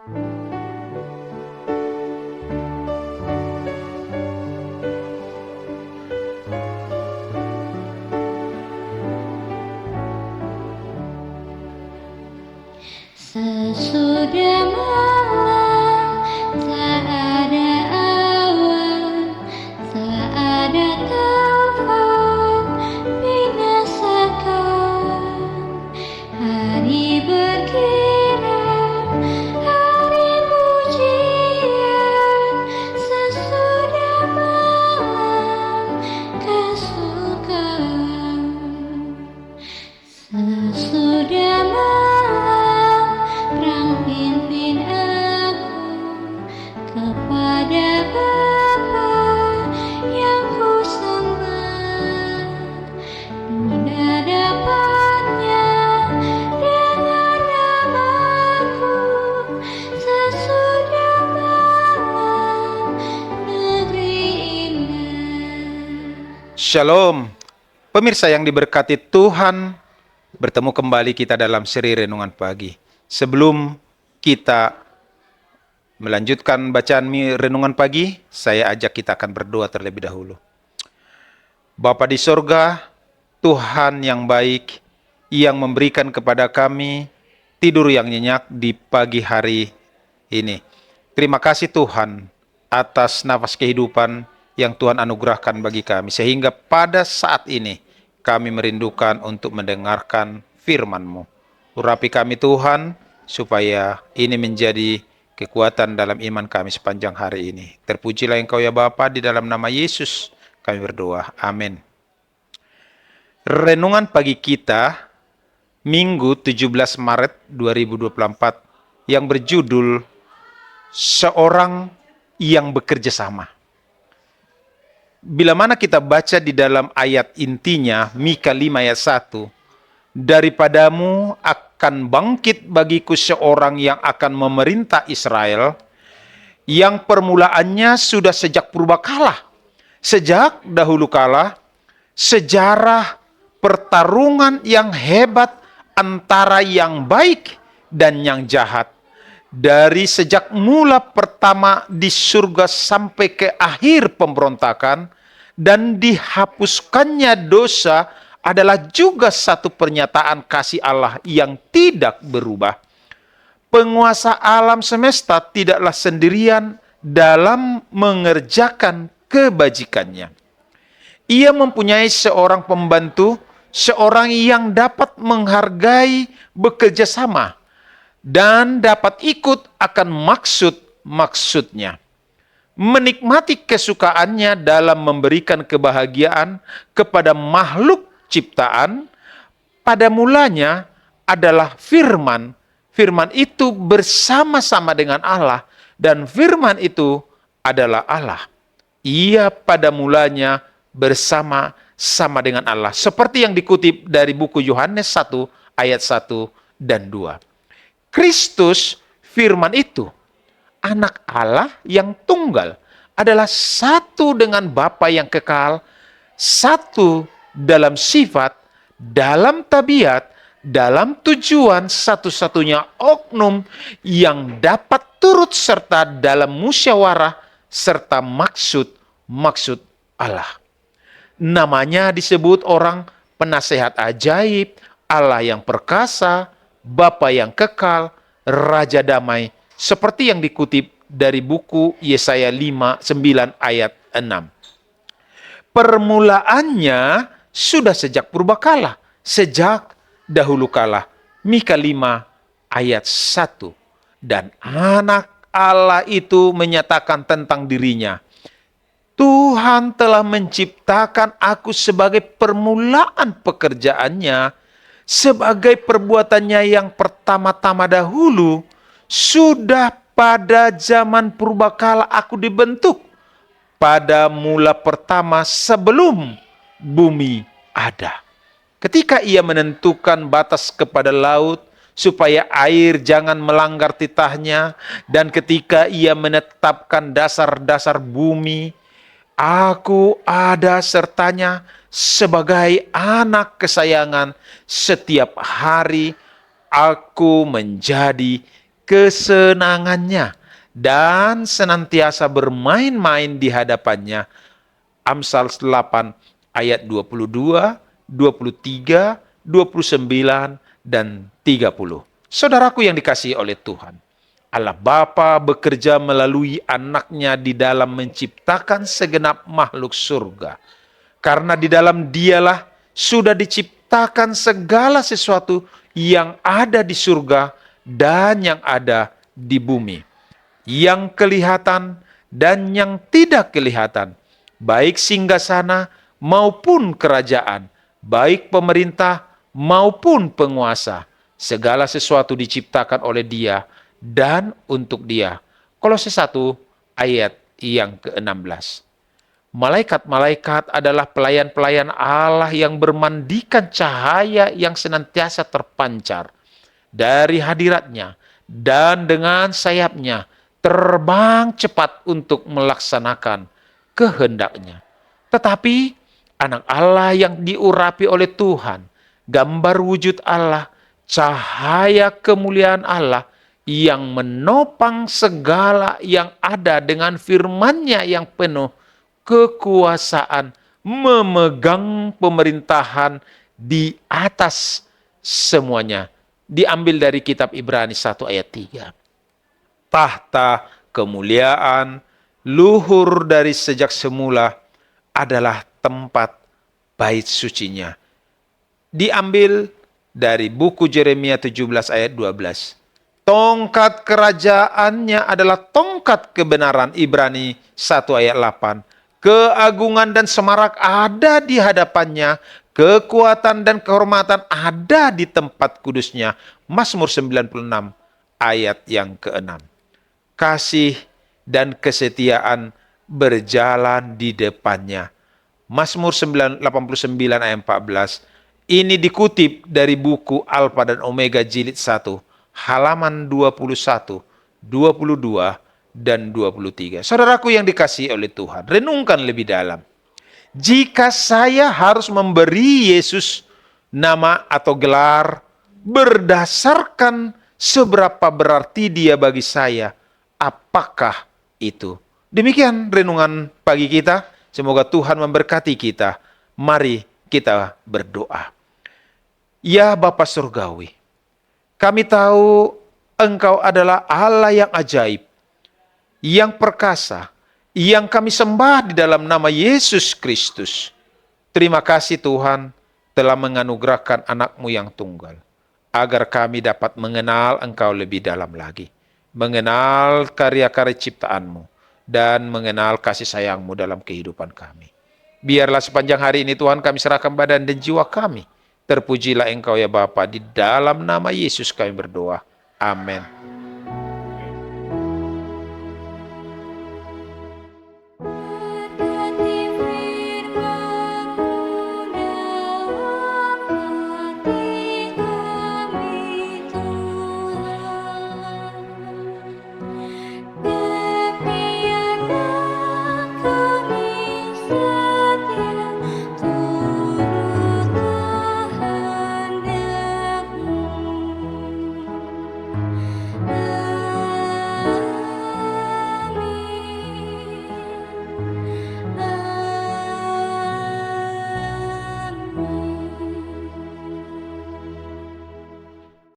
Sesudah malam, tak ada awan, tak ada taufan binasakan. Hari berkirap, hari pujian, sesudah malam kesukaan. Sesudah malam, perang pimpin aku kepada Bapa yang ku sembah. Tidak dapatnya dengar namaku sesudah malam negeri indah. Shalom, pemirsa yang diberkati Tuhan, bertemu kembali kita dalam seri Renungan Pagi. Sebelum kita melanjutkan bacaan Renungan Pagi, saya ajak kita akan berdoa terlebih dahulu. Bapa di sorga, Tuhan yang baik, yang memberikan kepada kami tidur yang nyenyak di pagi hari ini. Terima kasih Tuhan atas nafas kehidupan yang Tuhan anugerahkan bagi kami, sehingga pada saat ini kami merindukan untuk mendengarkan firman-Mu. Urapi kami Tuhan, supaya ini menjadi kekuatan dalam iman kami sepanjang hari ini. Terpujilah Engkau ya Bapa, di dalam nama Yesus kami berdoa. Amin. Renungan pagi kita, Minggu 17 Maret 2024, yang berjudul Seorang yang Bekerja Sama. Bila mana kita baca di dalam ayat intinya, Mika 5 ayat 1, daripadamu akan bangkit bagiku seorang yang akan memerintah Israel, yang permulaannya sudah sejak purbakala. Sejak dahulu kala, sejarah pertarungan yang hebat antara yang baik dan yang jahat. Dari sejak mula pertama di surga sampai ke akhir pemberontakan dan dihapuskannya dosa adalah juga satu pernyataan kasih Allah yang tidak berubah. Penguasa alam semesta tidaklah sendirian dalam mengerjakan kebajikannya. Ia mempunyai seorang pembantu, seorang yang dapat menghargai bekerja sama dan dapat ikut akan maksud-maksudnya. Menikmati kesukaannya dalam memberikan kebahagiaan kepada makhluk ciptaan. Pada mulanya adalah firman. Firman itu bersama-sama dengan Allah, dan firman itu adalah Allah. Ia pada mulanya bersama-sama dengan Allah. Seperti yang dikutip dari buku Yohanes 1 ayat 1 dan 2. Kristus, firman itu, anak Allah yang tunggal, adalah satu dengan Bapa yang kekal, satu dalam sifat, dalam tabiat, dalam tujuan, satu-satunya oknum yang dapat turut serta dalam musyawarah serta maksud Allah. Namanya disebut orang penasehat ajaib, Allah yang perkasa, Bapa yang kekal, Raja damai, seperti yang dikutip dari buku Yesaya 5:9 ayat 6. Permulaannya sudah sejak purbakala, sejak dahulu kala. Mika 5 ayat 1. Dan anak Allah itu menyatakan tentang dirinya, Tuhan telah menciptakan aku sebagai permulaan pekerjaannya, sebagai perbuatannya yang pertama-tama dahulu. Sudah pada zaman purbakala aku dibentuk, pada mula pertama sebelum bumi ada. Ketika ia menentukan batas kepada laut, supaya air jangan melanggar titahnya, dan ketika ia menetapkan dasar-dasar bumi, aku ada sertanya sebagai anak kesayangan. Setiap hari aku menjadi kesenangannya, dan senantiasa bermain-main di hadapannya. Amsal 8 ayat 22, 23, 29, dan 30. Saudaraku yang dikasihi oleh Tuhan, Allah Bapa bekerja melalui anaknya di dalam menciptakan segenap makhluk surga. Karena di dalam dialah sudah diciptakan segala sesuatu yang ada di surga dan yang ada di bumi, yang kelihatan dan yang tidak kelihatan, baik singgasana maupun kerajaan, baik pemerintah maupun penguasa. Segala sesuatu diciptakan oleh Dia dan untuk Dia. Kolose 1 ayat yang ke-16. Malaikat-malaikat adalah pelayan-pelayan Allah yang bermandikan cahaya yang senantiasa terpancar dari hadiratnya, dan dengan sayapnya terbang cepat untuk melaksanakan kehendaknya. Tetapi anak Allah yang diurapi oleh Tuhan, gambar wujud Allah, cahaya kemuliaan Allah, yang menopang segala yang ada dengan firman-Nya yang penuh kekuasaan, memegang pemerintahan di atas semuanya. Diambil dari kitab Ibrani 1 ayat 3. Tahta kemuliaan, luhur dari sejak semula, adalah tempat bait sucinya. Diambil dari buku Yeremia 17 ayat 12. Tongkat kerajaannya adalah tongkat kebenaran, Ibrani 1 ayat 8. Keagungan dan semarak ada di hadapannya, kekuatan dan kehormatan ada di tempat kudusnya. Mazmur 96 ayat yang ke-6. Kasih dan kesetiaan berjalan di depannya. Mazmur 89 ayat 14. Ini dikutip dari buku Alfa dan Omega jilid 1, halaman 21, 22, dan 23. Saudaraku yang dikasihi oleh Tuhan, renungkan lebih dalam. Jika saya harus memberi Yesus nama atau gelar berdasarkan seberapa berarti Dia bagi saya, apakah itu? Demikian renungan pagi kita. Semoga Tuhan memberkati kita. Mari kita berdoa. Ya Bapa Surgawi, kami tahu Engkau adalah Allah yang ajaib, yang perkasa, yang kami sembah di dalam nama Yesus Kristus. Terima kasih Tuhan telah menganugerahkan anak-Mu yang tunggal, agar kami dapat mengenal Engkau lebih dalam lagi, mengenal karya-karya ciptaan-Mu, dan mengenal kasih sayang-Mu dalam kehidupan kami. Biarlah sepanjang hari ini Tuhan kami serahkan badan dan jiwa kami. Terpujilah Engkau ya Bapa, di dalam nama Yesus kami berdoa. Amin.